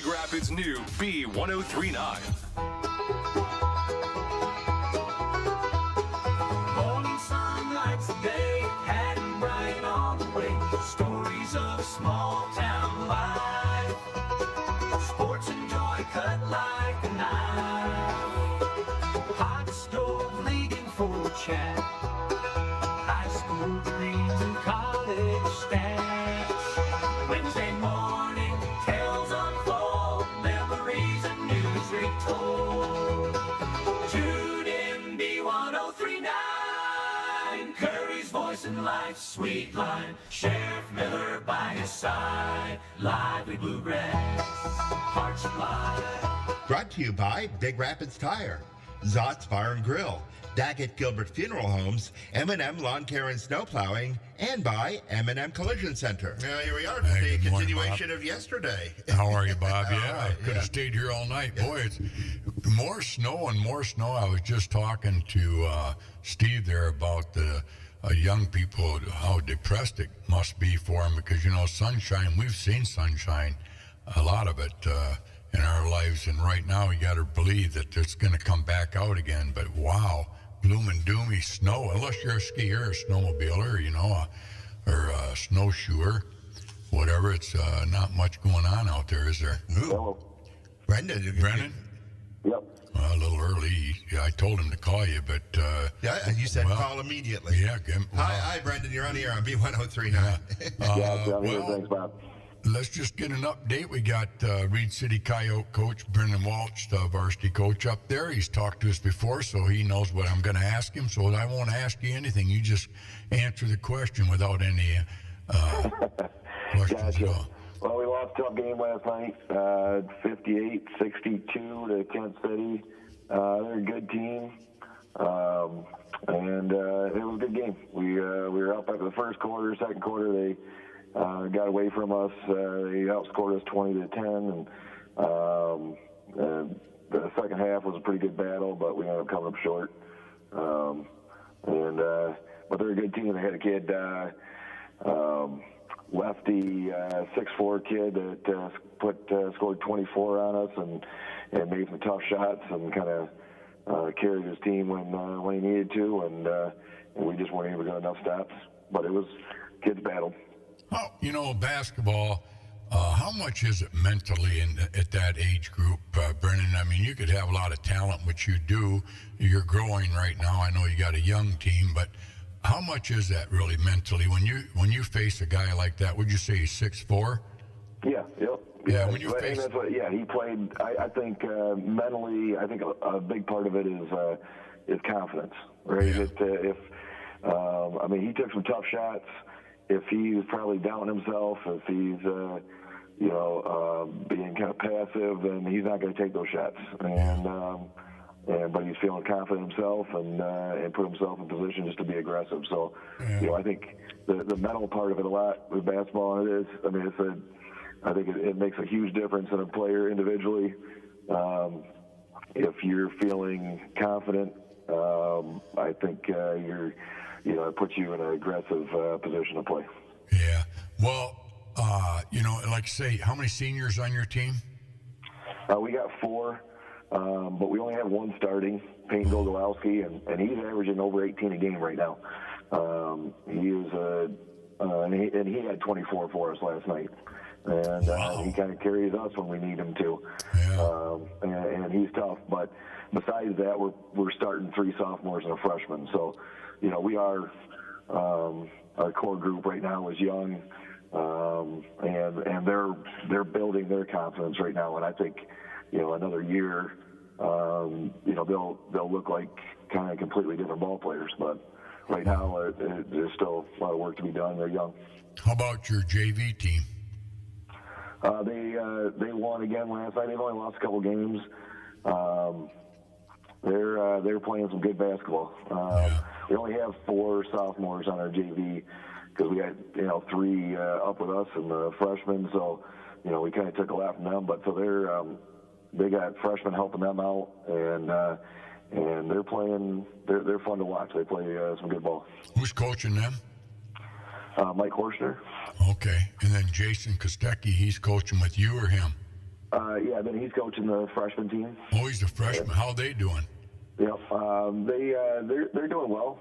Big Rapids' new B1039. Morning sun lights the day, and bright on the way. Stories of small town life. Sports and joy cut like a knife. Hot stove leading for chat. High school dreams and college stats. Wednesday morning tales unfold. Memories and news retold. Tune in B1039. Curries voice and life's sweet line. Sheriff Miller by his side. Lively bluegrass. Heart supply. Brought to you by Big Rapids Tire, Zott's Bar and Grill, Daggett Gilbert Funeral Homes, M&M Lawn Care and Snow Plowing, and by M&M Collision Center. Here we are, Hey, the good morning, continuation Bob. of yesterday. How are you, Bob? Yeah, I right, could have stayed here all night. Boy, it's more snow and more snow. I was just talking to Steve there about the young people, how depressed it must be for them because, you know, sunshine, we've seen sunshine, a lot of it in our lives. And right now, you got to believe that it's going to come back out again. But wow, gloom and doomy snow, unless you're a skier or a snowmobiler, you know, or a snowshoer, whatever. It's not much going on out there, is there? Ooh. Brendan. Brennan? Yep. A little early. Yeah, I told him to call you, but Yeah, and you said well, call immediately. yeah. Hi, Brendan. You're on the air on B1039. Yeah, I'm here. Well, Thanks, Bob. let's just get an update. We got Reed City Coyote coach Brendan Walsh, the varsity coach up there. He's talked to us before, so he knows what I'm going to ask him. So I won't ask you anything. You just answer the question without any questions at all. Well, we lost a tough game last night, 58-62 to Kent City. They're a good team, and it was a good game. We were up after the first quarter. Second quarter, they got away from us. They outscored us 20-10, and the second half was a pretty good battle, but we ended up coming up short. But they're a good team. They had a kid, lefty, 6'4" kid that scored 24 on us and made some tough shots and kind of carried his team when he needed to, and we just weren't able to get enough stops. But it was kids' battle. Oh, you know, basketball, how much is it mentally at that age group, Brennan? I mean, you could have a lot of talent, which you do. You're growing right now. I know you got a young team, but how much is that really mentally? When you face a guy like that, would you say he's 6'4"? Yeah, yep. Yeah, when you and face... that's what, he played. I think mentally, I think a big part of it is confidence, right? Yeah. I mean, he took some tough shots. If he's probably doubting himself, if he's being kind of passive, then he's not going to take those shots. But he's feeling confident himself and put himself in position just to be aggressive. So, I think the mental part of it a lot with basketball, and it is. I mean, I think it makes a huge difference in a player individually. If you're feeling confident, I think it puts you in an aggressive position to play. Yeah. Well, like I say, how many seniors on your team? We got 4, but we only have 1 starting, Peyton Gogolowski, and he's averaging over 18 a game right now. He is and he had 24 for us last night. And he kind of carries us when we need him to. Yeah. And he's tough. But besides that, we're starting 3 sophomores and a freshman. So, we are our core group right now is young, and they're building their confidence right now. And I think, another year, they'll look like kind of completely different ball players. But right now, there's still a lot of work to be done. They're young. How about your JV team? They won again last night. They've only lost a couple games. They're playing some good basketball. We only have 4 sophomores on our JV because we had 3 up with us and the freshmen. So we kind of took a lot from them. But so they got freshmen helping them out, and they're playing. They're fun to watch. They play some good ball. Who's coaching them? Mike Horstner. Okay. And then Jason Kostecki, he's coaching with you or him? Yeah, then he's coaching the freshman team. Oh, he's a freshman. How they doing? Yep, they're doing well.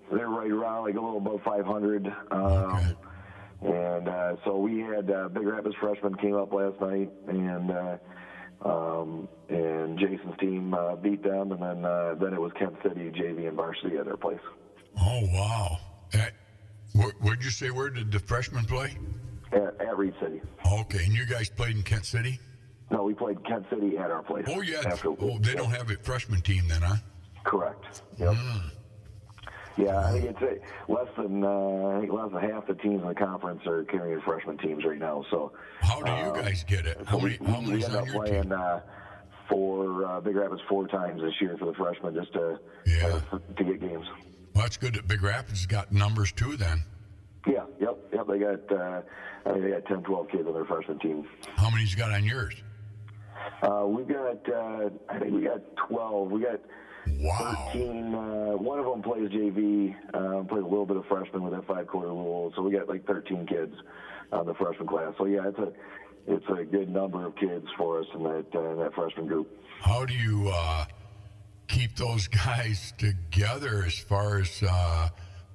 They're right around like a little above 500. Okay. And so we had Big Rapids freshmen came up last night, and Jason's team beat them, and then it was Kent City JV and varsity at their place. Oh, wow. Where'd you say, where did the freshmen play? At Reed City. Okay, and you guys played in Kent City? No, we played Kent City at our place. Oh, yeah. They don't have a freshman team then, huh? Correct. Yep. Yeah, I think it's less than half the teams in the conference are carrying freshman teams right now. So how do you guys get it? How many's we end up on your playing team? for Big Rapids 4 times this year for the freshmen just to get games. Well, that's good that Big Rapids got numbers too then. Yeah, yep. They got I think they got 10, 12 kids on their freshman team. How many's you got on yours? We've got I think we got 12. We got Wow. 13. One of them plays JV, plays a little bit of freshman with that 5-quarter rule. So we got like 13 kids on the freshman class. So yeah, it's a good number of kids for us in that freshman group. How do you keep those guys together as far as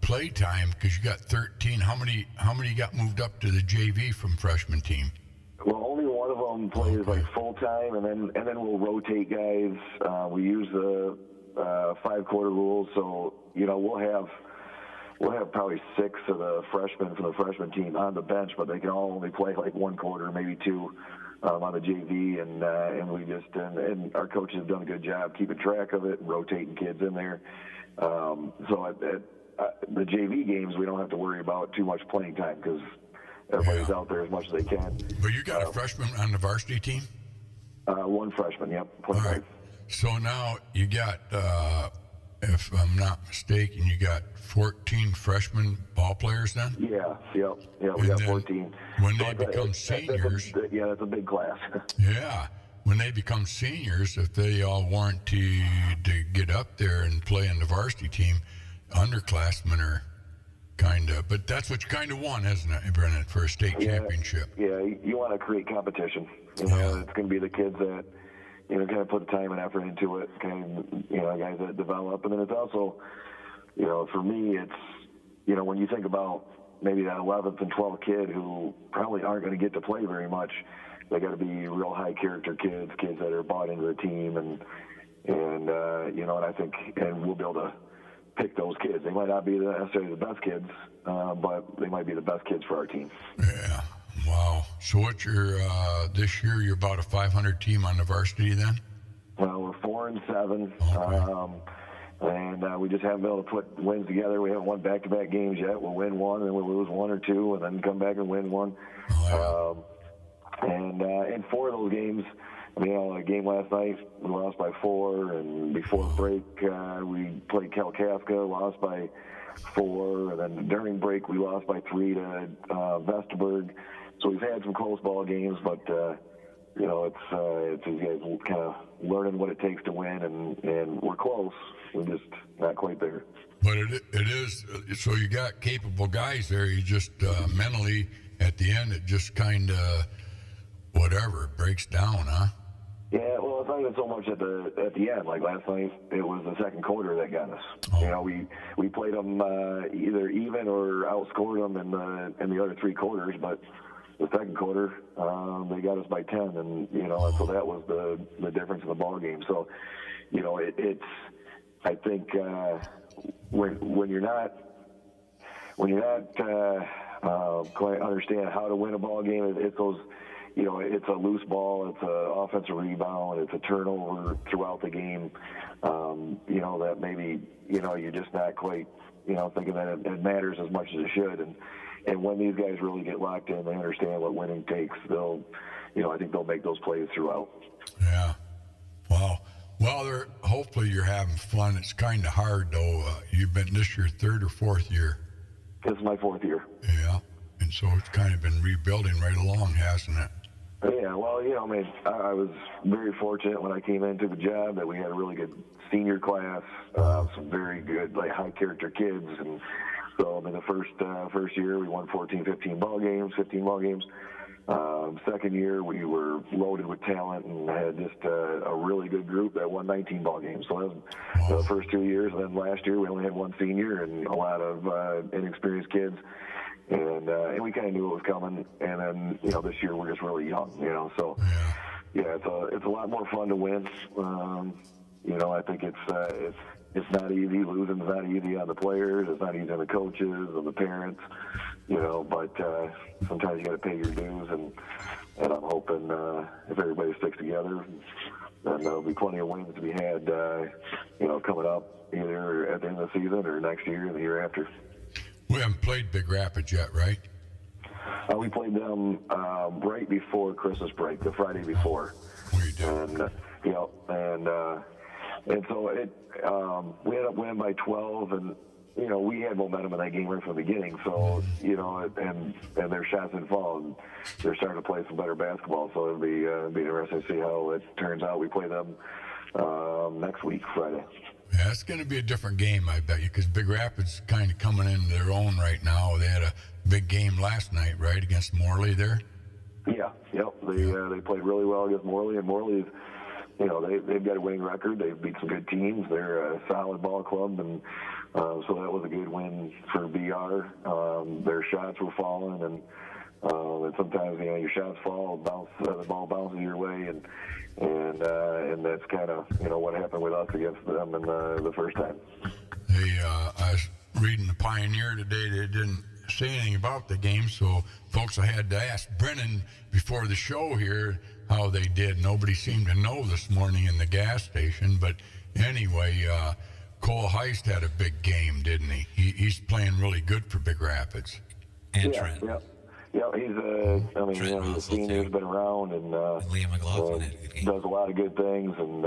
play time? Because you got 13. How many got moved up to the JV from freshman team? Well, only one of them plays like full time, and then we'll rotate guys. We use the 5-quarter rule, so we'll have probably 6 of the freshmen from the freshman team on the bench, but they can all only play like 1 quarter, maybe 2 on the JV, and we just and our coaches have done a good job keeping track of it and rotating kids in there. So at the JV games, we don't have to worry about too much playing time because everybody's out there as much as they can. But you got a freshman on the varsity team? 1 freshman, yep. All right. So now you got, if I'm not mistaken, you got 14 freshman ball players then? Yeah, we got 14. When they become seniors... that's a big class. Yeah. When they become seniors, if they all warranty to get up there and play in the varsity team, underclassmen are kind of... But that's what you kind of want, isn't it, Brennan, for a state championship? Yeah, you want to create competition. It's going to be the kids that... kind of put the time and effort into it, guys that develop. And then it's also, for me, it's, when you think about maybe that 11th and 12th kid who probably aren't going to get to play very much, they got to be real high character kids that are bought into the team. And I think, and we'll be able to pick those kids. They might not be necessarily the best kids, but they might be the best kids for our team. Yeah. Wow. So what's your, this year you're about a 500 team on the varsity then? Well, we're 4 and 7. Okay. And we just haven't been able to put wins together. We haven't won back-to-back games yet. We'll win 1, and then we'll lose 1 or 2, and then come back and win 1. Oh, yeah. And 4 of those games, a game last night, we lost by 4, and before break, we played Kalkaska, lost by 4, and then during break, we lost by 3 to Vesterberg. So we've had some close ball games, but it's these guys kind of learning what it takes to win, and we're close. We're just not quite there. But it is, so you got capable guys there. You just mentally at the end, it just kind of whatever breaks down, huh? Yeah, well, it's not even so much at the end. Like last night, it was the second quarter that got us. Oh. We played them either even or outscored them in the other 3 quarters, but the second quarter they got us by 10, and and so that was the difference in the ball game. So it's I think when you're not quite understand how to win a ball game, it's those. It's a loose ball, it's an offensive rebound, it's a turnover throughout the game. That maybe you're just not quite thinking that it matters as much as it should. And when these guys really get locked in, they understand what winning takes. I think they'll make those plays throughout. Yeah. Wow. Well, hopefully you're having fun. It's kind of hard though. You've been this your 3rd or 4th year. This is my 4th year. Yeah. And so it's kind of been rebuilding right along, hasn't it? Yeah, well, I was very fortunate when I came into the job that we had a really good senior class, some very good, high character kids, and so the first year we won 15 ball games, Second year, we were loaded with talent and had just a really good group that won 19 ball games. So that was the first 2 years. And then last year, we only had one senior and a lot of inexperienced kids. And we kind of knew it was coming. And then, this year we're just really young, So, yeah, it's a lot more fun to win. I think it's not easy. Losing's not easy on the players. It's not easy on the coaches and the parents, but sometimes you got to pay your dues. And I'm hoping if everybody sticks together, then there'll be plenty of wins to be had, coming up either at the end of the season or next year and the year after. We haven't played Big Rapids yet, right? We played them right before Christmas break, the Friday before. We did. And so we ended up winning by 12, and we had momentum in that game right from the beginning. So and their shots didn't fall, and they're starting to play some better basketball. So it'll be interesting to see how it turns out. We play them next week, Friday. Yeah, it's going to be a different game, I bet you, because Big Rapids kind of coming into their own right now. They had a big game last night, right, against Morley there? Yeah, yep. They played really well against Morley, and Morley's, they've got a winning record. They've beat some good teams. They're a solid ball club, and so that was a good win for BR. Their shots were falling, and sometimes your shots fall, the ball bounces your way, and that's kind of what happened with us against them in the first time. I was reading the Pioneer today. They didn't say anything about the game, so folks, I had to ask Brennan before the show here how they did. Nobody seemed to know this morning in the gas station, but anyway, Cole Heist had a big game, didn't he? He's playing really good for Big Rapids. And Trent. Yeah, he's he's a senior, he's been around, and Liam McLaughlin had a good game. Does a lot of good things, and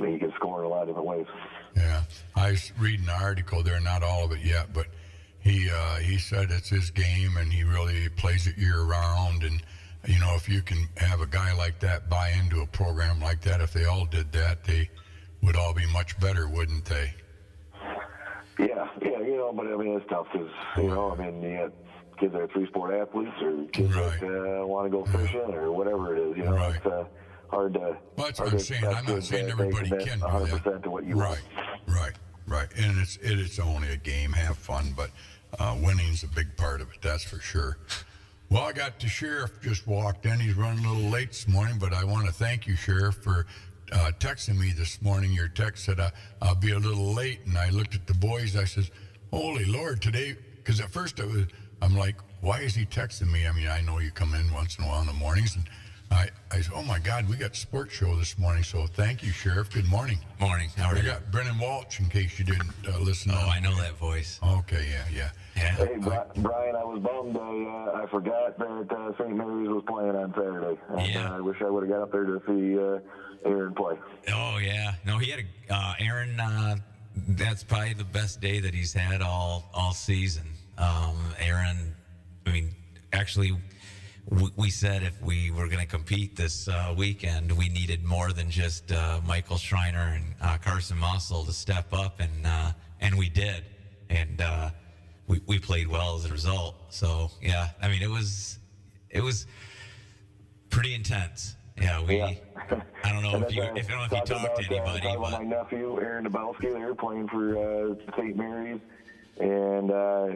he can score in a lot of different ways. Yeah, I was reading the article there, not all of it yet, but he said it's his game, and he really plays it year round. And if you can have a guy like that buy into a program like that, if they all did that, they would all be much better, wouldn't they? Yeah, but it's tough because you got kids that are three-sport athletes or kids that want to go fishing or whatever it is. It's hard to. Well, that's what I'm saying. I'm not saying everybody can do 100% that. to what you want. Right. And it's only a game. Have fun, but winning's a big part of it. That's for sure. Well, I got the sheriff just walked in. He's running a little late this morning, but I want to thank you, Sheriff, for texting me this morning. Your text said I'll be a little late, and I looked at the boys. I says, "Holy Lord, today!" Because at first I'm like, "Why is he texting me?" I mean, I know you come in once in a while in the mornings, and I said, "Oh my God, we got sports show this morning." So thank you, Sheriff. Good morning. Morning. How are you? I got Brennan Walsh in case you didn't listen. Oh, I know that voice. Okay, yeah. Hey, Brian, I was bummed. I forgot that St. Mary's was playing on Saturday. And, I wish I would have got up there to see Aaron play. Oh, yeah. No, he had Aaron, that's probably the best day that he's had all season. Aaron, actually, we said if we were going to compete this weekend, we needed more than just Michael Schreiner and Carson Mossel to step up, and we did. And we played well as a result. So yeah, it was pretty intense. Yeah, I don't know if you talked to anybody. But my nephew Aaron Dabowski, they're playing for St. Mary's, and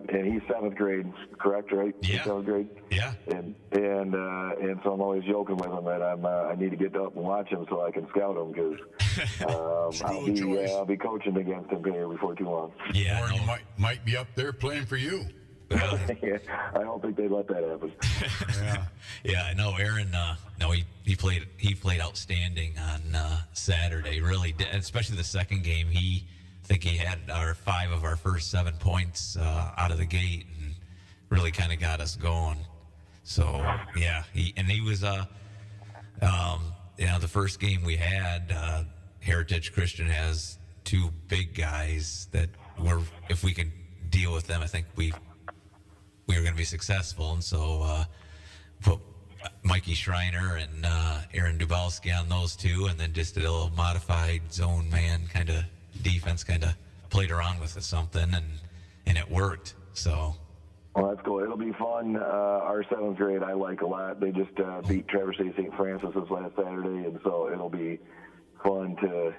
he's 7th grade, correct? Right? Yeah. 7th grade. Yeah. And so I'm always joking with him that I need to get up and watch him so I can scout him because I'll be coaching against him here before too long. Yeah. Or he might be up there playing for you. Yeah, I don't think they'd let that happen. Yeah, I know Aaron. He played outstanding on Saturday. Really did, especially the second game. I think he had 5 of our first 7 points out of the gate, and really kind of got us going. So yeah, he was the first game we had. Heritage Christian has 2 big guys that if we could deal with them, I think we were going to be successful. And so put Mikey Schreiner and Aaron Dubalski on those 2, and then just did a little modified zone man kind of defense, kind of played around with it something, and it worked. So. Well, that's cool. it'll be fun. Our 7th grade I like a lot. They just beat Traverse City St. Francis this last Saturday, and so it'll be fun to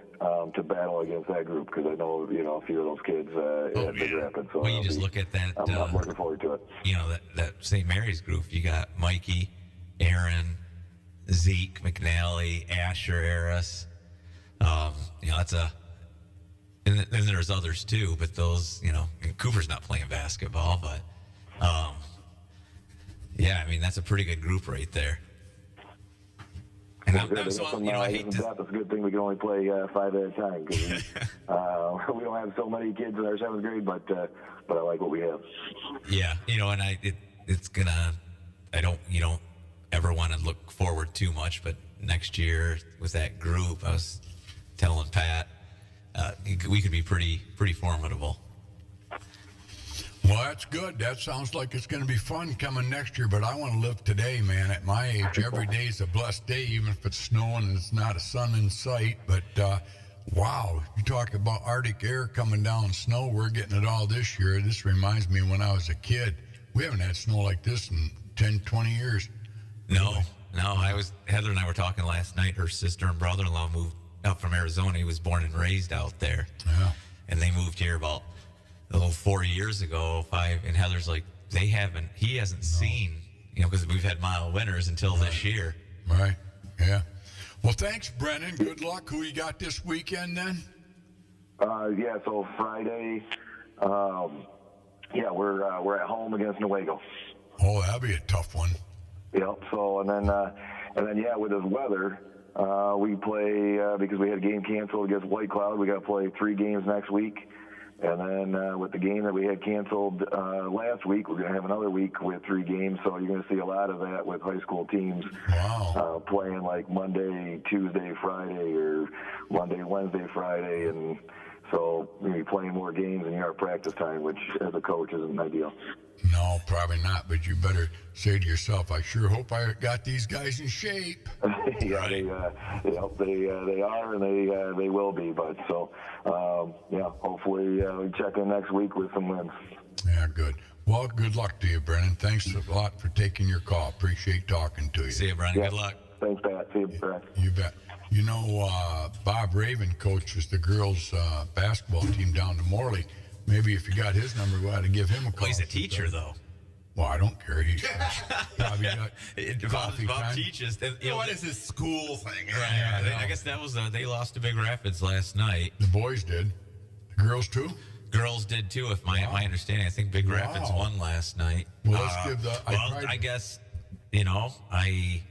battle against that group because I know a few of those kids at Big Rapids. So well, you just look at that. I'm looking forward to it. That St. Mary's group. You got Mikey, Aaron, Zeke, McNally, Asher, Harris. That's and then there's others too, but those, and Cooper's not playing basketball, but that's a pretty good group right there. And It's a good thing we can only play 5 at a time because we don't have so many kids in our 7th grade, but I like what we have. Yeah, and it's gonna. You don't ever want to look forward too much, but next year with that group, I was telling Pat, we could be pretty formidable. Well, that's good. That sounds like it's going to be fun coming next year, but I want to live today, man. At my age, every day is a blessed day, even if it's snowing and it's not a sun in sight. But, wow, you talk about Arctic air coming down, snow, we're getting it all this year. This reminds me when I was a kid. We haven't had snow like this in 10, 20 years. No. Heather and I were talking last night. Her sister and brother-in-law moved up from Arizona. He was born and raised out there. Yeah. And they moved here about 4 years ago, 5. And Heather's like, he hasn't seen, because we've had mild winters until this year. Right. Yeah. Well, thanks, Brennan. Good luck. Who you got this weekend then? So Friday, we're at home against Newaygo. Oh, that'll be a tough one. Yep. So and then with this weather, we play because we had a game canceled against White Cloud. We got to play 3 games next week, and then with the game that we had canceled last week, we're going to have another week with 3 games. So you're going to see a lot of that with high school teams. Wow. Playing like Monday, Tuesday, Friday, or Monday, Wednesday, Friday, and so we're going to be playing more games in our practice time, which as a coach isn't ideal. No, probably not. But you better say to yourself, I sure hope I got these guys in shape. Yeah, right. They are, and they will be. But so, hopefully we check in next week with some wins. Yeah, good. Well, good luck to you, Brennan. Thanks a lot for taking your call. Appreciate talking to you. See you, Brennan. Yeah. Good luck. Thanks, Pat. See you, Pat. You bet. Bob Raven coaches the girls' basketball team down to Morley. Maybe if you got his number, we ought to give him a call. Well, he's a teacher, though. Well, I don't care. He's probably got Bob teaches. What is this school thing? Right. Yeah, I guess that was they lost to Big Rapids last night. The boys did. The girls too. Girls did too, if my understanding. I think Big Rapids won last night. Well, let's give the. I guess I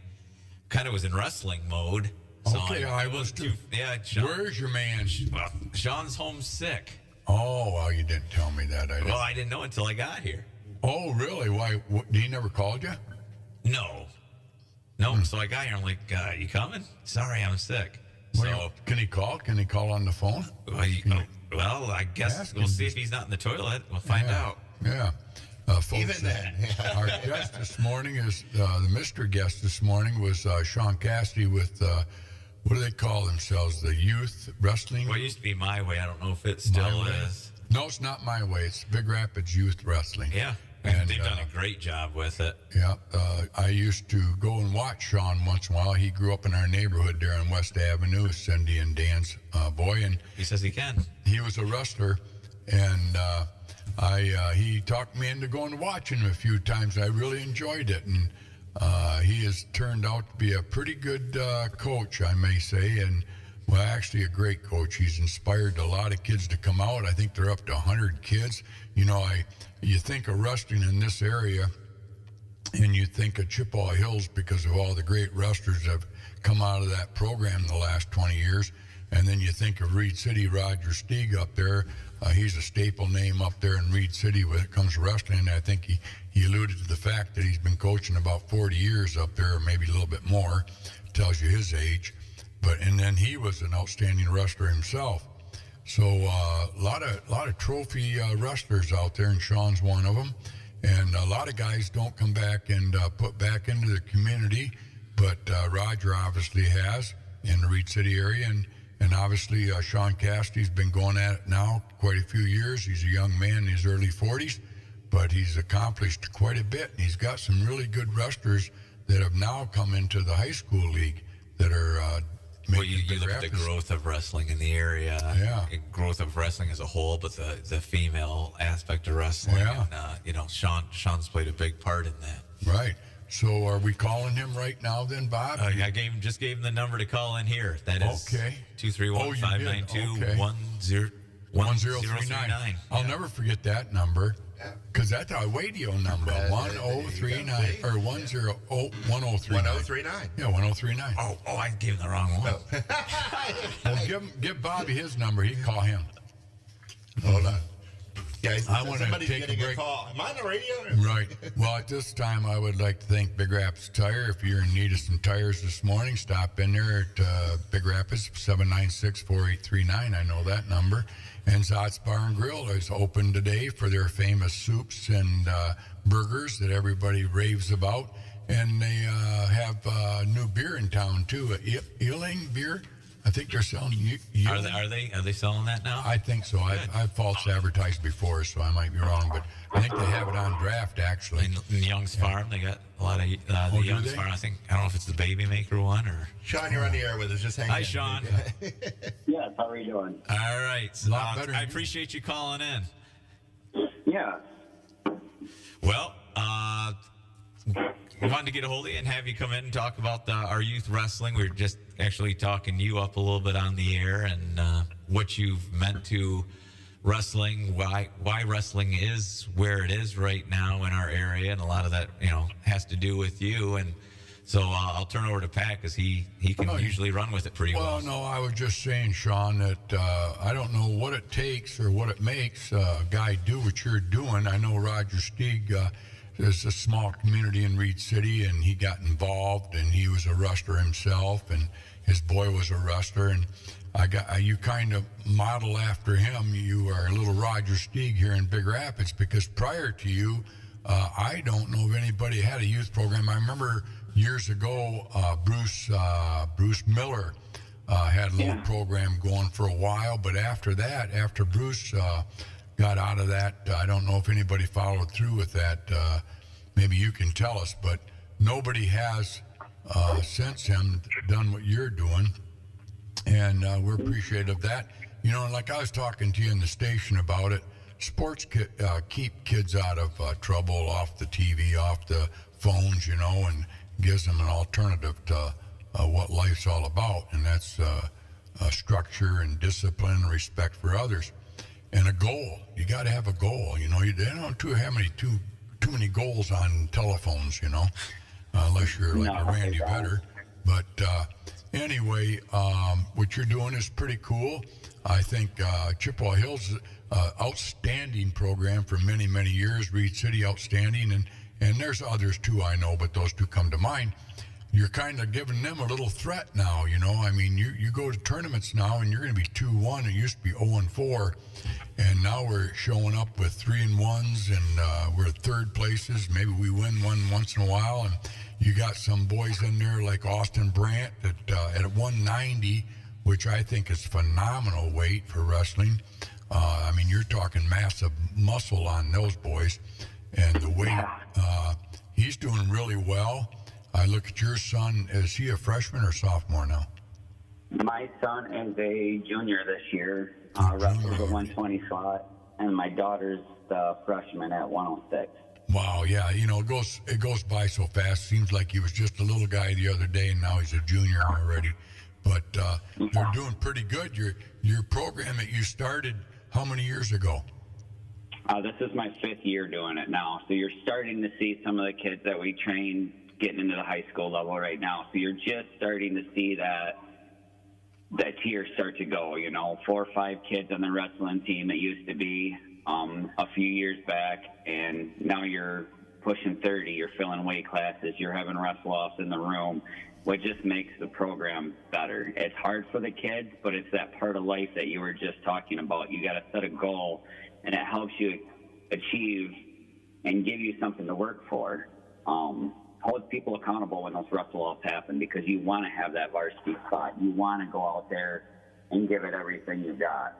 kind of was in wrestling mode. So okay, I was too. Yeah. Sean, where's your man? Well, Sean's home sick. Oh, well, you didn't tell me that. I didn't know until I got here. Oh, really? Why? He never called you? No. So I got here. I'm like, you coming? Sorry, I'm sick. So can he call? Can he call on the phone? Well, I guess we'll see if he's not in the toilet. We'll find out. Yeah. Folks, Even then. Our guest this morning is the Mr. Guest this morning was Sean Cassidy with what do they call themselves? The Youth Wrestling? Well, it used to be My Way. I don't know if it still is. No, it's not My Way. It's Big Rapids Youth Wrestling. Yeah. And they've done a great job with it. Yeah. I used to go and watch Sean once in a while. He grew up in our neighborhood there on West Avenue, Cindy and Dan's boy. And he says he can. He was a wrestler. And he talked me into going to watch him a few times. I really enjoyed it. And he has turned out to be a pretty good coach, I may say. And well, actually a great coach. He's inspired a lot of kids to come out. I think they're up to 100 kids. You think of wrestling in this area, and you think of Chippewa Hills because of all the great wrestlers that have come out of that program in the last 20 years. And then you think of Reed City, Roger Stieg up there. He's a staple name up there in Reed City when it comes to wrestling. And I think he alluded to the fact that he's been coaching about 40 years up there, or maybe a little bit more. Tells you his age. And then he was an outstanding wrestler himself. So a lot of trophy wrestlers out there, and Sean's one of them. And a lot of guys don't come back and put back into the community, but Roger obviously has in the Reed City area. And obviously Sean Cassidy's been going at it now quite a few years. He's a young man in his early 40s, but he's accomplished quite a bit. And he's got some really good wrestlers that have now come into the high school league that are Well, making you look at the growth of wrestling in the area, growth of wrestling as a whole, but the female aspect of wrestling. Yeah. And, Sean's played a big part in that. Right. So are we calling him right now then, Bob? I just gave him the number to call in here. That is 231-592-1039. 1039. I'll never forget that number because that's our radio number. 1039 or 1039. 1039. Yeah, 1039. Oh, I gave him the wrong one. Well, give Bobby his number. He can call him. Hold on. Guys, I want to somebody's take a getting break. call. Am I on the radio? Right. Well, at this time, I would like to thank Big Rapids Tire. If you're in need of some tires this morning, stop in there at Big Rapids, 796-4839. I know that number. And Zott's Bar and Grill is open today for their famous soups and burgers that everybody raves about. And they have new beer in town, too. Ealing beer. I think they're selling. Are they selling that now? I think so. I've false advertised before, so I might be wrong, but I think they have it on draft actually. In Young's Farm, they got a lot of the Young's Farm. I don't know if it's the Baby Maker one or. Sean, you're on the air with us. Just hang Hi, in. Sean. Yes, how are you doing? All right. A lot better. I appreciate you calling in. Yeah. Well, we wanted to get a hold of you and have you come in and talk about our youth wrestling. We were just actually talking you up a little bit on the air and what you've meant to wrestling, why wrestling is where it is right now in our area, and a lot of that has to do with you. And so I'll turn over to Pat because he can usually run with it pretty well. Well, no, I was just saying, Sean, that I don't know what it takes or what it makes a guy do what you're doing. I know Roger Stieg. There's a small community in Reed City, and he got involved, and he was a wrestler himself, and his boy was a wrestler, and you kind of model after him. You are a little Roger Stieg here in Big Rapids, because prior to you, I don't know if anybody had a youth program. I remember years ago, Bruce Miller had a little program going for a while, but after that, after Bruce got out of that, I don't know if anybody followed through with that. Maybe you can tell us, but nobody has since him done what you're doing, and we're appreciative of that. And like I was talking to you in the station about it, sports keep kids out of trouble, off the TV, off the phones, and gives them an alternative to what life's all about, and that's structure and discipline and respect for others. And a goal. You got to have a goal. They don't have too many goals on telephones, unless you're like a Randy Vetter. But anyway, what you're doing is pretty cool. I think Chippewa Hills, outstanding program for many, many years. Reed City, outstanding. And there's others too, I know, but those two come to mind. You're kind of giving them a little threat now, I mean, you go to tournaments now and you're going to be 2-1. It used to be 0-4. And now we're showing up with 3-1s, and we're third places. Maybe we win one once in a while. And you got some boys in there like Austin Brandt at 190, which I think is phenomenal weight for wrestling. I mean, you're talking massive muscle on those boys. And the weight, he's doing really well. I look at your son. Is he a freshman or sophomore now? My son is a junior this year, wrestles at 120 slot, and my daughter's the freshman at 106. Wow, yeah, it goes by so fast. Seems like he was just a little guy the other day, and now he's a junior already. But they're doing pretty good. Your program that you started how many years ago? This is my 5th year doing it now, so you're starting to see some of the kids that we train getting into the high school level right now. So you're just starting to see that tier start to go, 4 or 5 kids on the wrestling team. It used to be a few years back, and now you're pushing 30. You're filling weight classes. You're having wrestle-offs in the room, which just makes the program better. It's hard for the kids, but it's that part of life that you were just talking about. You got to set a goal, and it helps you achieve and give you something to work for. Hold people accountable when those wrestle-offs happen, because you want to have that varsity spot. You want to go out there and give it everything you got.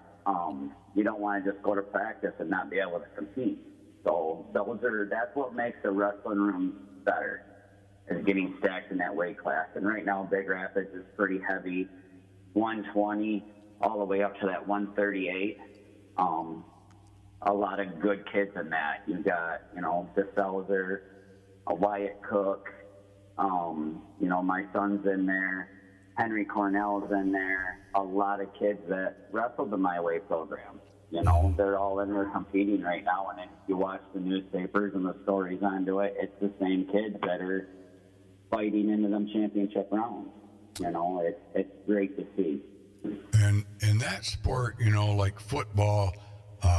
You don't want to just go to practice and not be able to compete. So that's what makes the wrestling room better, is getting stacked in that weight class. And right now, Big Rapids is pretty heavy, 120 all the way up to that 138. A lot of good kids in that. You got, DeSelzer, a Wyatt Cook, my son's in there, Henry Cornell's in there, a lot of kids that wrestled the My Way program. They're all in there competing right now, and if you watch the newspapers and the stories onto it, it's the same kids that are fighting into them championship rounds. It's great to see. And in that sport, like football,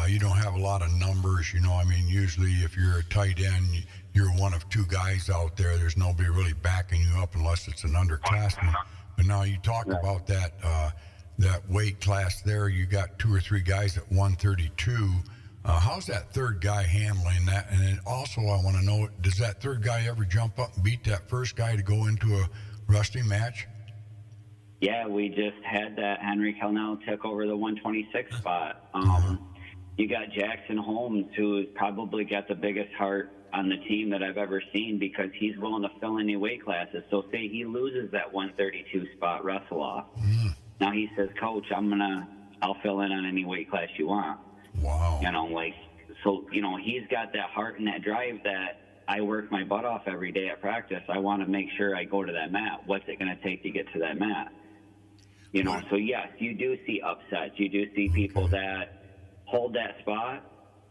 you don't have a lot of numbers. Usually if you're a tight end, you're one of two guys out there. There's nobody really backing you up unless it's an underclassman. But now you talk about that weight class there. You got two or three guys at 132. How's that third guy handling that? And then also I want to know, does that third guy ever jump up and beat that first guy to go into a wrestling match? Yeah, we just had that. Henry Cornell took over the 126 spot. You got Jackson Holmes, who's probably got the biggest heart on the team that I've ever seen, because he's willing to fill any weight classes. So say he loses that 132 spot wrestle off. Now he says, Coach, I'll fill in on any weight class you want. Wow. He's got that heart and that drive that I work my butt off every day at practice. I want to make sure I go to that mat. What's it going to take to get to that mat? So yes, you do see upsets. You do see people that hold that spot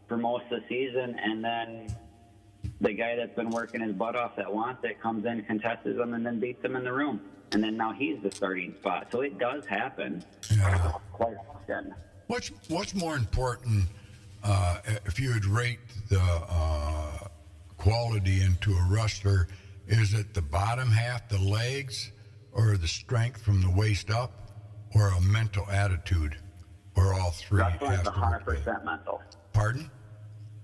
for most of the season, and then the guy that's been working his butt off that wants it comes in, contests them, and then beats them in the room. And then now he's the starting spot. So it does happen quite often. What's more important, if you would rate the quality into a wrestler, is it the bottom half, the legs, or the strength from the waist up, or a mental attitude, or all three? Wrestling is 100% mental. Pardon?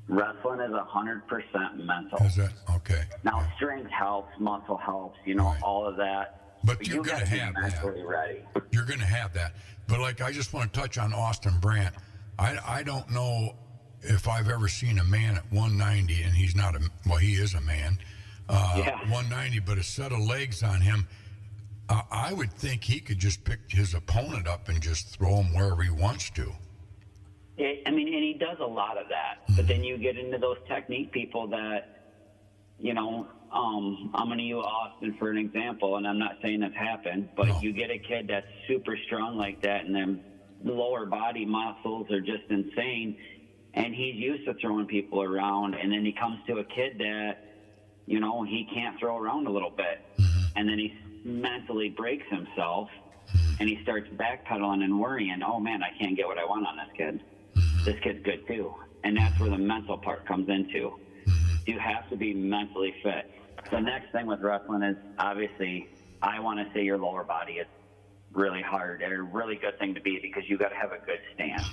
Wrestling is 100% mental. Is that okay? Now, strength helps, muscle helps, all of that. But you're going to have mentally ready. You're going to have that. But I just want to touch on Austin Brandt. I don't know if I've ever seen a man at 190, and he's not he is a man. 190, but a set of legs on him. I would think he could just pick his opponent up and just throw him wherever he wants to. And he does a lot of that. But then you get into those technique people that, I'm going to use Austin for an example, and I'm not saying that's happened, but you get a kid that's super strong like that, and then lower body muscles are just insane, and he's used to throwing people around, and then he comes to a kid that, he can't throw around a little bit, and then he mentally breaks himself, and he starts backpedaling and worrying, oh man, I can't get what I want on this kid. This kid's good too. And that's where the mental part comes into. You have to be mentally fit. The next thing with wrestling is, obviously, I want to say your lower body is really hard, and a really good thing to be, because you got to have a good stance.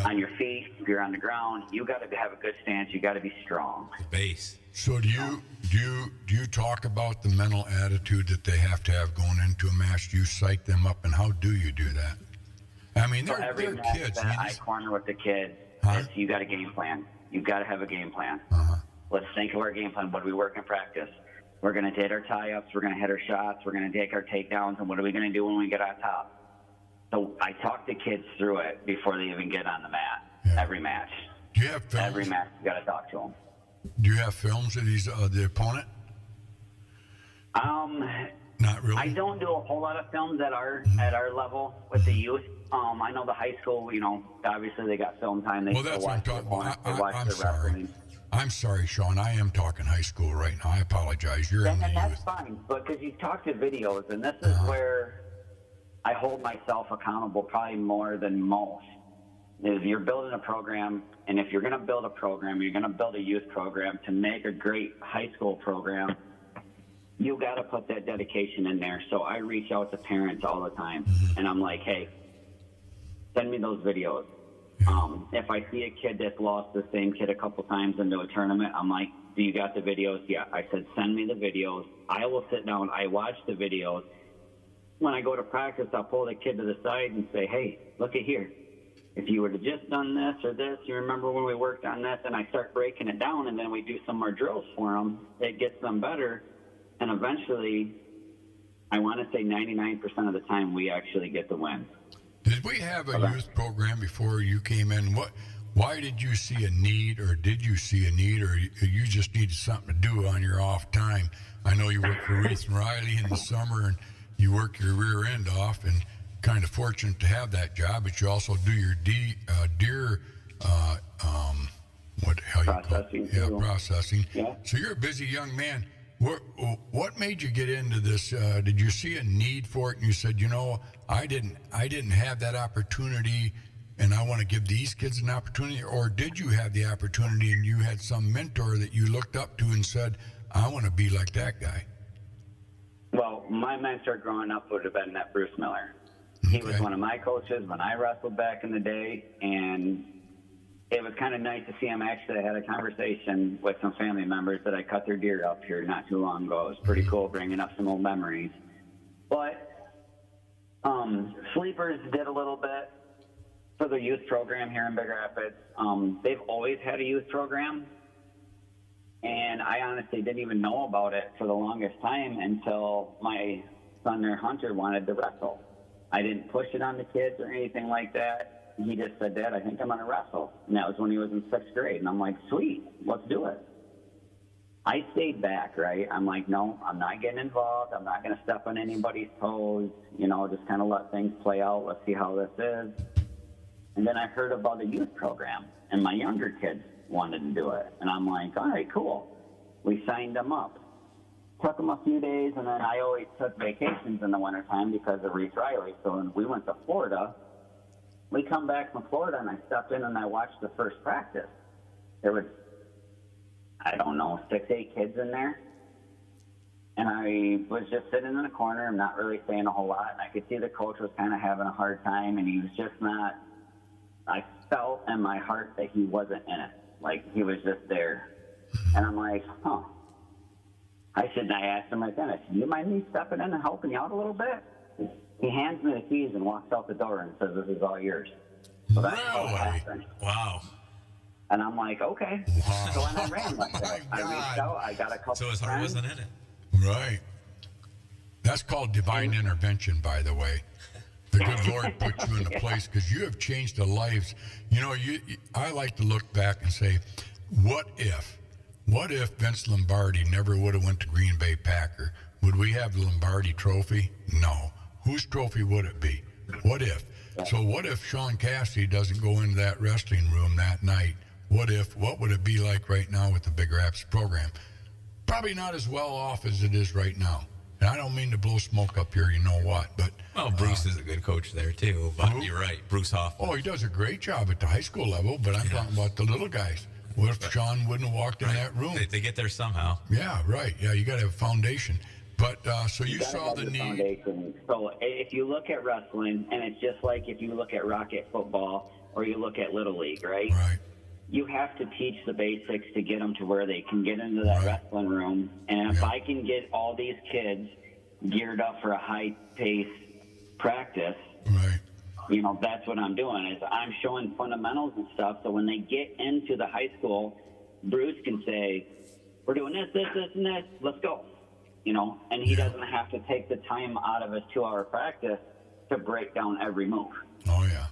On your feet, if you're on the ground, you got to have a good stance. You got to be strong. Base. So do you talk about the mental attitude that they have to have going into a match? Do you psych them up, and how do you do that? They're kids. I corner with the kids. You got a game plan. You've got to have a game plan. Let's think of our game plan. What do we work in practice? We're going to hit our tie-ups. We're going to hit our shots. We're going to take our takedowns. And what are we going to do when we get on top? So I talk to kids through it before they even get on the mat. Every match. Do you have films? Every match, you got to talk to them. Do you have films of the opponent? Not really. I don't do a whole lot of films at our level with the youth. I know the high school, obviously they got film time. They That's what I'm talking about. I'm sorry. Wrestling. I'm sorry, Sean. I am talking high school right now. I apologize. You're in the and that's youth. fine, because you talk to videos, and this is where I hold myself accountable probably more than most. Is you're building a program, and if you're going to build a program, you're going to build a youth program to make a great high school program, you got to put that dedication in there. So I reach out to parents all the time, and I'm like, hey, send me those videos. If I see a kid that's lost the same kid a couple times into a tournament, I'm like, do you got the videos? Yeah. I said, send me the videos. I will sit down. I watch the videos. When I go to practice, I'll pull the kid to the side and say, hey, look at here. if you would have just done this or this, you remember when we worked on this, and I start breaking it down, and then we do some more drills for them, it gets them better. And eventually, I want to say 99% of the time, we actually get the win. Did we have a youth program before you came in? Why did you see a need, or did you see a need, or you just needed something to do on your off time? I know you work for Reese and Riley in the summer, and you work your rear end off, and kind of fortunate to have that job, but you also do your deer what the hell Processing, you call it? Yeah, processing. Yeah. So you're a busy young man. What made you get into this? Did you see a need for it, and you said, you know, I didn't have that opportunity, and I want to give these kids an opportunity? Or did you have the opportunity and you had some mentor that you looked up to and said, I want to be like that guy? Well, my mentor growing up would have been that Bruce Miller. He was one of my coaches when I wrestled back in the day, and it was kind of nice to see him. Actually, I had a conversation with some family members that I cut their deer up here not too long ago. It was pretty cool, bringing up some old memories. But Sleepers did a little bit for the youth program here in Big Rapids. They've always had a youth program, and I honestly didn't even know about it for the longest time until my son there, Hunter, wanted to wrestle. I didn't push it on the kids or anything like that. He just said, Dad, I think I'm going to wrestle. And that was when he was in 6th grade. And I'm like, sweet, let's do it. I stayed back, right? I'm like, no, I'm not getting involved. I'm not going to step on anybody's toes. You know, just kind of let things play out. Let's see how this is. And then I heard about the youth program, and my younger kids wanted to do it. And I'm like, all right, cool. We signed them up. Took them a few days, and then I always took vacations in the wintertime because of Reese Riley. So when we went to Florida, we come back from Florida, and I stepped in and I watched the first practice. There was, I don't know, 6, 8 kids in there. And I was just sitting in the corner and not really saying a whole lot. And I could see the coach was kind of having a hard time, and he was just not, I felt in my heart that he wasn't in it. Like, he was just there. And I'm like, huh. I asked him right then, I said, do you mind me stepping in and helping you out a little bit? He hands me the keys and walks out the door and says, this is all yours. So that's how it happened. Wow. And I'm like, okay. Wow. So when I ran like that, I reached out, I got a couple So his heart friends. wasn't in it. Right. That's called divine intervention, by the way. The good Lord put you in a place because you have changed the lives. You know, I like to look back and say, what if Vince Lombardi never would have went to Green Bay Packer? Would we have the Lombardi trophy? No. Whose trophy would it be? What if? So what if Sean Cassidy doesn't go into that wrestling room that night? What would it be like right now with the Big Rapids program? Probably not as well off as it is right now. And I don't mean to blow smoke up here, you know what, but... Well, Bruce is a good coach there, too. But you're right, Bruce Hoffman. Oh, he does a great job at the high school level, but I'm talking about the little guys. What if Sean wouldn't have walked in that room? They get there somehow. Yeah, right. Yeah, you got to have a foundation. But so you saw the need. Foundation. So if you look at wrestling, and it's just like if you look at Rocket football or you look at Little League, right? Right. You have to teach the basics to get them to where they can get into that wrestling room. And if I can get all these kids geared up for a high-paced practice, Right. you know, that's what I'm doing is I'm showing fundamentals and stuff. So when they get into the high school, Bruce can say, we're doing this, and this. Let's go. You know, and he doesn't have to take the time out of his 2-hour practice to break down every move. Oh, yeah.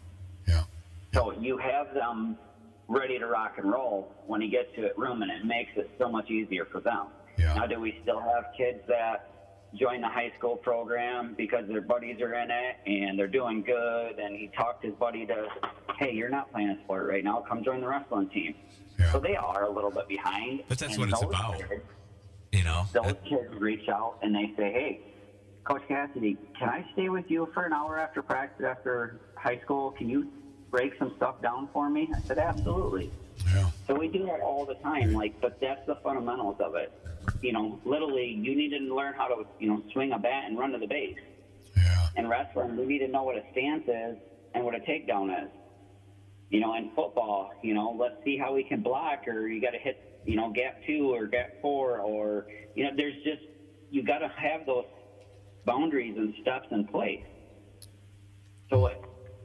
Yeah. So you have them ready to rock and roll when he gets to it room, and it makes it so much easier for them. Yeah. Now, do we still have kids that join the high school program because their buddies are in it and they're doing good, and he talked his buddy to, hey, you're not playing a sport right now, come join the wrestling team. Yeah. So they are a little bit behind. But that's and what it's those about. Kids, You know? those kids reach out and they say, hey, Coach Cassidy, can I stay with you for an hour after practice, after high school? Can you break some stuff down for me? I said, absolutely. Yeah. So we do that all the time, but that's the fundamentals of it. You know, Little League, you need to learn how to, swing a bat and run to the base. Yeah. In wrestling, we need to know what a stance is and what a takedown is. You know, in football, let's see how we can block, or you got to hit, gap 2 or gap 4, or, there's just, you got to have those boundaries and steps in place. So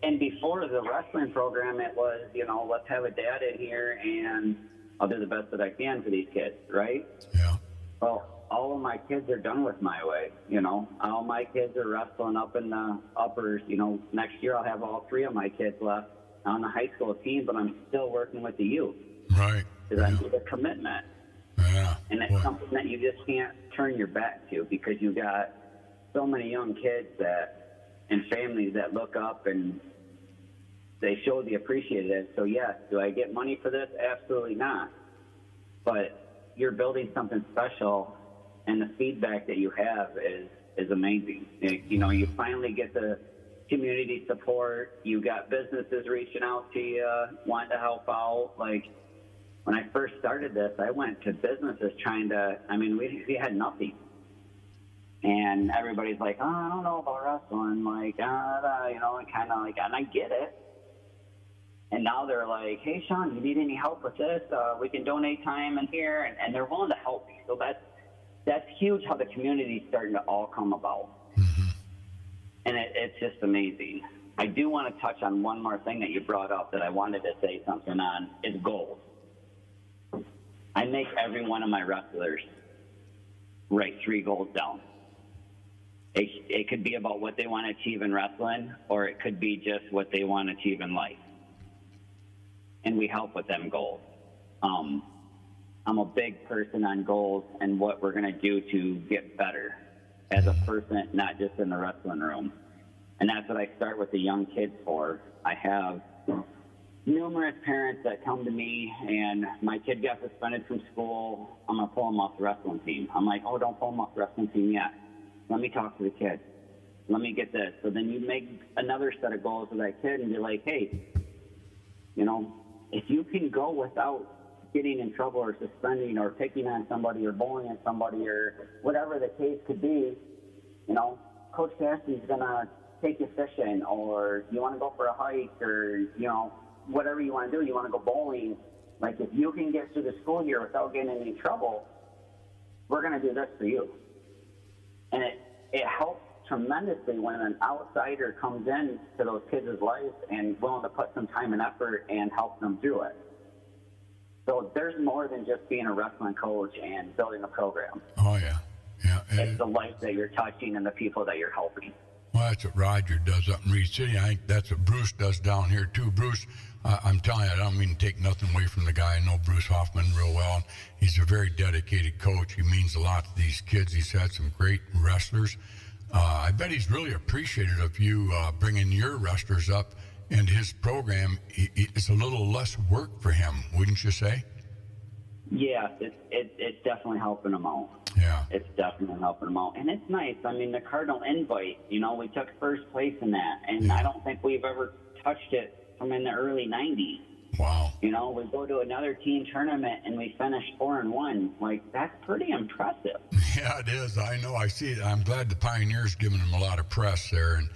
and before the wrestling program, it was, let's have a dad in here and I'll do the best that I can for these kids, right? Yeah. Well, all of my kids are done with my way, All my kids are wrestling up in the uppers. Next year I'll have all 3 of my kids left on the high school team, but I'm still working with the youth. Right. Because I need a commitment. Yeah. And it's something that you just can't turn your back to, because you got so many young kids and families that look up and they show the appreciative. So yes, do I get money for this? Absolutely not. But you're building something special, and the feedback that you have is amazing. You finally get the community support. You got businesses reaching out to you, wanting to help out. Like, when I first started this, I went to businesses we had nothing. And everybody's like, oh, I don't know about wrestling. Like, and kind of like, and I get it. And now they're like, hey, Sean, you need any help with this? We can donate time in here. And they're willing to help you. So that's huge, how the community's starting to all come about. Mm-hmm. And it's just amazing. I do want to touch on one more thing that you brought up that I wanted to say something on, is goals. I make every one of my wrestlers write 3 goals down. It could be about what they want to achieve in wrestling, or it could be just what they want to achieve in life. And we help with them goals. I'm a big person on goals and what we're going to do to get better as a person, not just in the wrestling room. And that's what I start with the young kids for. I have numerous parents that come to me, and my kid got suspended from school. I'm going to pull him off the wrestling team. I'm like, oh, don't pull him off the wrestling team yet. Let me talk to the kid. Let me get this. So then you make another set of goals with that kid and be like, hey, if you can go without getting in trouble or suspending or picking on somebody or bullying somebody or whatever the case could be, Coach Cassidy's going to take you fishing, or you want to go for a hike, or, whatever you want to do, you want to go bowling. Like, if you can get through the school year without getting in any trouble, we're going to do this for you. And it helps tremendously when an outsider comes in to those kids' lives and willing to put some time and effort and help them through it. So there's more than just being a wrestling coach and building a program. Oh, yeah. Yeah. It's the life that you're touching and the people that you're helping. Well, that's what Roger does up in Reed City. I think that's what Bruce does down here, too. Bruce, I'm telling you, I don't mean to take nothing away from the guy. I know Bruce Hoffman real well. He's a very dedicated coach. He means a lot to these kids. He's had some great wrestlers. I bet he's really appreciative of you bringing your wrestlers up into his program. It's a little less work for him, wouldn't you say? Yeah, it's definitely helping them out. Yeah. It's definitely helping them out. And it's nice. I mean, the Cardinal invite, we took first place in that. And yeah. I don't think we've ever touched it from in the early 90s. Wow. We go to another team tournament and we finish 4-1. Like, that's pretty impressive. Yeah, it is. I know. I see it. I'm glad the Pioneers giving them a lot of press there. And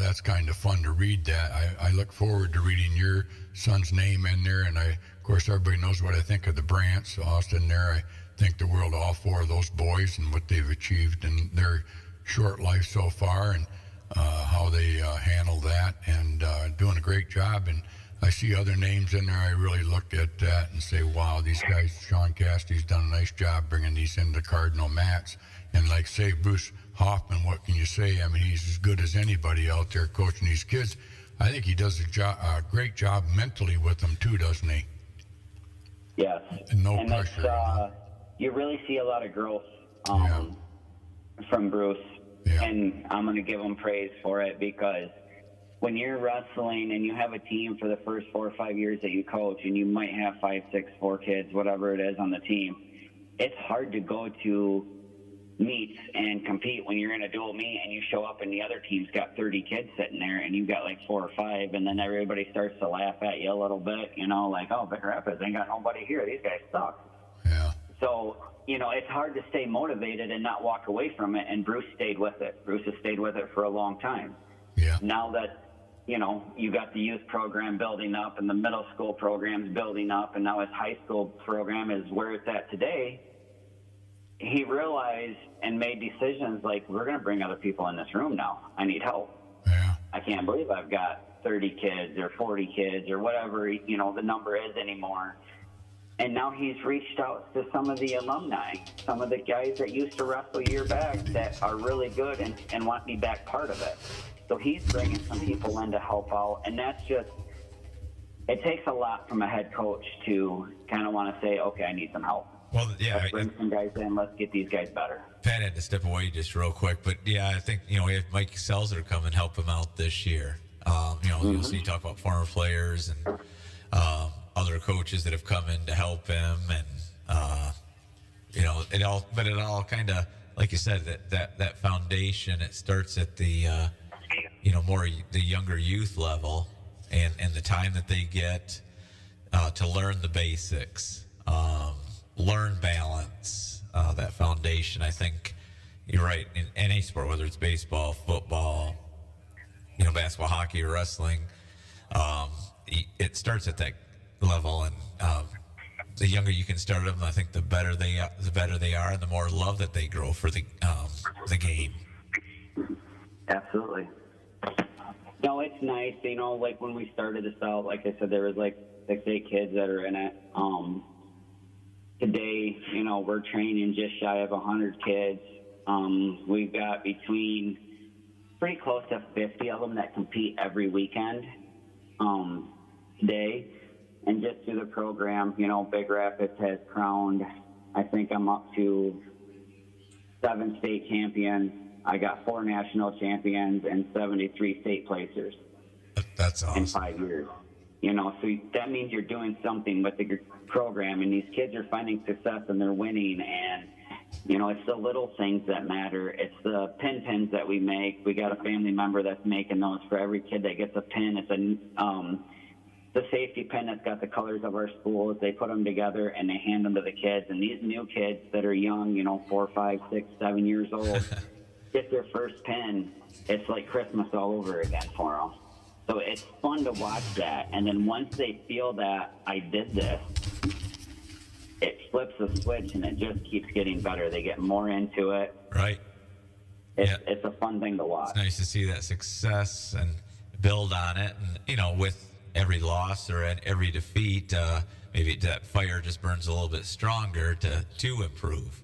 that's kind of fun to read that. I look forward to reading your son's name in there. And of course, everybody knows what I think of the Brants, Austin there. I think the world of all 4 of those boys and what they've achieved in their short life so far, and how they handle that, and doing a great job. And I see other names in there. I really look at that and say, wow, these guys, Sean Cassidy's done a nice job bringing these into Cardinal mats. And like say, Bruce Hoffman, what can you say? I mean, he's as good as anybody out there coaching these kids. I think he does a great job mentally with them too, doesn't he? Yes. And no pressure. You really see a lot of growth from Bruce. Yeah. And I'm going to give him praise for it, because when you're wrestling and you have a team for the first 4 or 5 years that you coach, and you might have 5, 6, 4 kids, whatever it is on the team, it's hard to go to meets and compete when you're in a dual meet and you show up and the other team's got 30 kids sitting there and you've got like 4 or 5, and then everybody starts to laugh at you a little bit, like, oh, Big Rapids ain't got nobody here. These guys suck. Yeah. So, it's hard to stay motivated and not walk away from it, and Bruce stayed with it. Bruce has stayed with it for a long time. Yeah. Now that, you got the youth program building up and the middle school program's building up, and now his high school program is where it's at today, he realized and made decisions like, we're going to bring other people in this room now. I need help. Yeah. I can't believe I've got 30 kids or 40 kids or whatever, the number is anymore. And now he's reached out to some of the alumni, some of the guys that used to wrestle year back that are really good and want me back part of it. So he's bringing some people in to help out. And that's just, it takes a lot from a head coach to kind of want to say, okay, I need some help. Well, yeah. Let's bring some guys in. Let's get these guys better. Pat had to step away just real quick. But, yeah, I think, we have Mike Selzer come and help him out this year. You'll see talk about former players and other coaches that have come in to help him. And, it all kind of, like you said, that foundation, it starts at the, more the younger youth level and the time that they get to learn the basics, learn balance, that foundation. I think you're right in any sport, whether it's baseball, football, basketball, hockey, or wrestling. It starts at that level, and the younger you can start them, I think the better they are, and the more love that they grow for the game. Absolutely. No, it's nice. Like when we started this out, like I said, there was like 6-8 kids that are in it. Today, we're training just shy of 100 kids. We've got between pretty close to 50 of them that compete every weekend today. And just through the program, Big Rapids has crowned, I think I'm up to 7 state champions. I got 4 national champions and 73 state placers. That's awesome. In 5 years. So that means you're doing something with the program, and these kids are finding success and they're winning. And, it's the little things that matter. It's the pins that we make. We got a family member that's making those for every kid that gets a pin. It's the safety pin that's got the colors of our schools. They put them together and they hand them to the kids. And these new kids that are young, 4, 5, 6, 7 years old, get their first pin. It's like Christmas all over again for them. So it's fun to watch that. And then once they feel that I did this, it flips a switch and it just keeps getting better. They get more into it. Right. It's a fun thing to watch. It's nice to see that success and build on it. And, with every loss or at every defeat, maybe that fire just burns a little bit stronger to improve.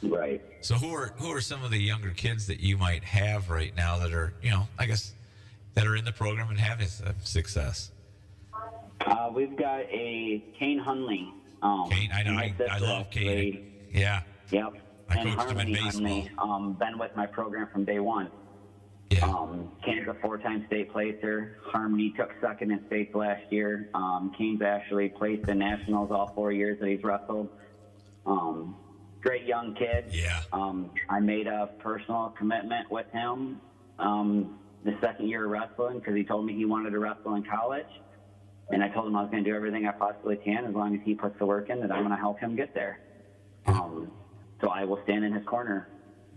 Right. So who are some of the younger kids that you might have right now that are, I guess, that are in the program and having success? We've got a Kane Hunley. Kane, I know. I love Kane. Yeah. Yep. I coached him in baseball. Hunley, been with my program from day one. Yeah. Kane's a 4-time state placer. Harmony took second in states last year. Kane's actually placed in nationals all 4 years that he's wrestled. Great young kid. Yeah. I made a personal commitment with him the second year of wrestling because he told me he wanted to wrestle in college. And I told him I was going to do everything I possibly can as long as he puts the work in, that I'm going to help him get there. So I will stand in his corner.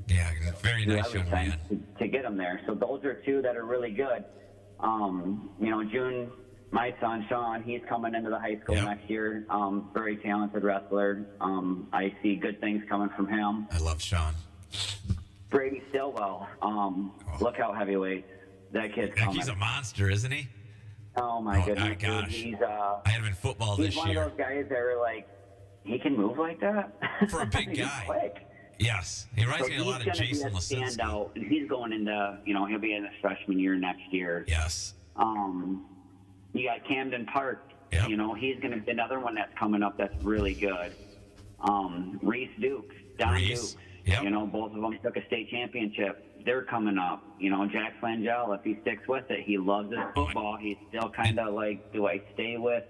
Yeah, very nice young man. To get him there. So those are 2 that are really good. June, my son, Sean, he's coming into the high school next year. Very talented wrestler. I see good things coming from him. I love Sean. Brady Stillwell. Look how heavyweight that kid's coming. He's a monster, isn't he? Oh, my goodness. Gosh. I had him in football this year. He's one of those guys that are like, he can move like that? For a big he's guy. Quick. Yes. He reminds me a lot of Jason Lisinski. He's going to be a standout, and he's going into, he'll be in his freshman year next year. Yes. You got Camden Park. Yep. He's going to be another one that's coming up that's really good. Reese Dukes, Don Dukes. Yep. Both of them took a state championship. They're coming up. Jack Flangel, if he sticks with it, he loves his football. He's still kind of like, do I stay with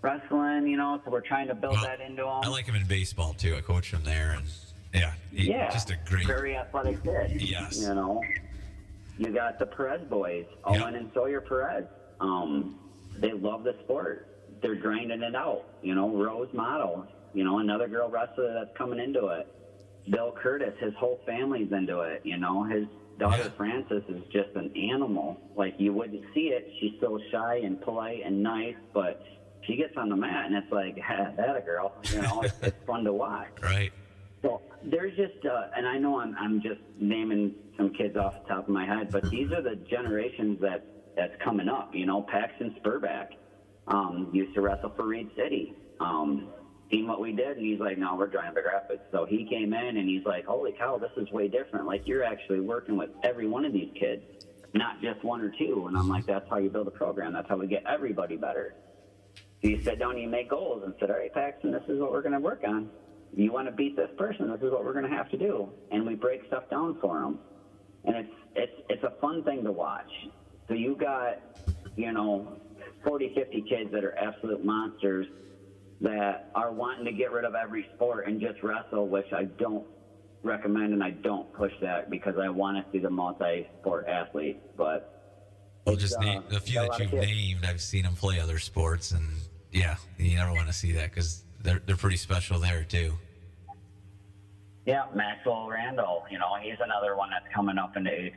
wrestling? So we're trying to build that into him. I like him in baseball, too. I coached him there, and just a great, very athletic kid. Yes. You got the Perez boys, Owen and Sawyer Perez. They love the sport. They're grinding it out. Rose Model, another girl wrestler that's coming into it. Bill Curtis, his whole family's into it. His daughter Frances is just an animal. Like, you wouldn't see it. She's so shy and polite and nice, but she gets on the mat and it's like, that a girl. It's fun to watch. Right. So there's just, and I know I'm just naming some kids off the top of my head, but these are the generations that's coming up. You know, Paxton Spurback used to wrestle for Reed City. Seen what we did, and he's like, no, we're trying Big Rapids. So he came in, and he's like, holy cow, this is way different. Like, you're actually working with every one of these kids, not just one or two. And I'm like, that's how you build a program. That's how we get everybody better. So you sit down and you make goals and said, all right, Paxton, this is what we're going to work on. You want to beat this person, this is what we're going to have to do. And we break stuff down for them. And it's a fun thing to watch. So you got, 40, 50 kids that are absolute monsters that are wanting to get rid of every sport and just wrestle, which I don't recommend, and I don't push that because I want to see the multi-sport athletes. But well, just name a few that you've named. I've seen them play other sports, and yeah, you never want to see that because they're pretty special there too. Yeah, Maxwell Randall, he's another one that's coming up in the